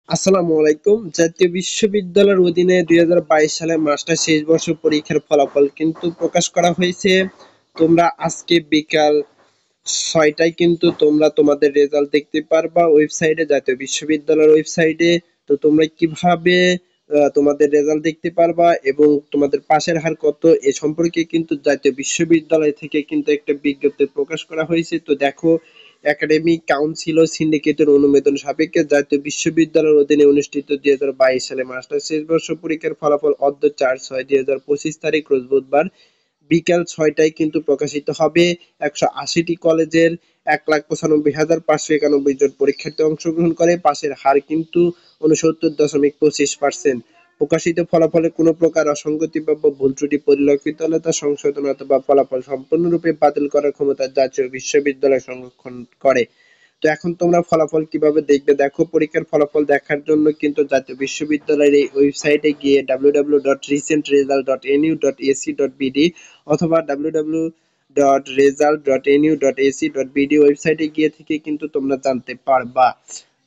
আসসালামু আলাইকুম। জাতীয় বিশ্ববিদ্যালয়ের অধীনে ২০২২ সালে মাস্টার্স শেষ বর্ষ পরীক্ষার ফলাফল কিন্তু প্রকাশ করা হয়েছে। তোমরা আজকে বিকাল ৬টায় কিন্তু তোমরা তোমাদের রেজাল্ট দেখতে পারবা ওয়েবসাইটে, জাতীয় বিশ্ববিদ্যালয়ের ওয়েবসাইটে। তো তোমরা কিভাবে তোমাদের রেজাল্ট দেখতে পারবা এবং তোমাদের পাশের হার কত এ সম্পর্কে কিন্তু জাতীয় বিশ্ববিদ্যালয় থেকে কিন্তু একটা বিজ্ঞপ্তি প্রকাশ করা হয়েছে। তো দেখো, একাডেমিক কাউন্সিল ও সিন্ডিকেটের অনুমোদন সাপেক্ষে জাতীয় বিশ্ববিদ্যালয়ের অধীনে অনুষ্ঠিত ২০২২ সালে মাস্টার্স শেষ বর্ষ পরীক্ষার ফলাফল অদ্য ৪/৬/২০২৫ তারিখ রোজ বুধবার বিকাল ৬টায় কিন্তু প্রকাশিত হবে। ১৮০টি কলেজের ১,৯৫,৫৯১ জন পরীক্ষার্থী অংশগ্রহণ করে। পাশের হার কিন্তু ৬৯.২৫%। প্রকাশিত ফলাফলে কোনো প্রকার অসঙ্গতি বা ভুল ত্রুটি পরিলক্ষিত হলে তা সংশোধন অথবা ফলাফল সম্পূর্ণরূপে বাতিল করার ক্ষমতা জাতীয় বিশ্ববিদ্যালয় সংরক্ষণ করে। তো এখন তোমরা ফলাফল কিভাবে দেখবে? দেখো, পরীক্ষার ফলাফল দেখার জন্য কিন্তু জাতীয় বিশ্ববিদ্যালয়ের এই ওয়েবসাইটে গিয়ে www.recentresult.nu.ac.bd অথবা www.result.nu.ac.bd ওয়েবসাইটে গিয়ে থেকে কিন্তু তোমরা জানতে পারবা।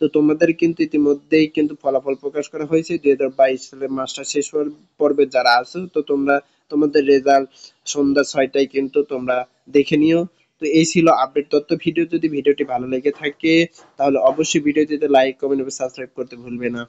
তো তোমাদের কিন্তু ইতিমধ্যেই কিন্তু ফলাফল প্রকাশ করা হয়েছে ২০২২ সালে মাস্টার শেষ পর্বে যারা আছো। তো তোমরা তোমাদের রেজাল্ট সন্ধ্যা ৬টায় কিন্তু তোমরা দেখে নিও। তো এই ছিল আপডেট তথ্য ভিডিও। যদি ভিডিওটি ভালো লেগে থাকে তাহলে অবশ্যই ভিডিওটিতে লাইক, কমেন্ট এবং সাবস্ক্রাইব করতে ভুলবে না।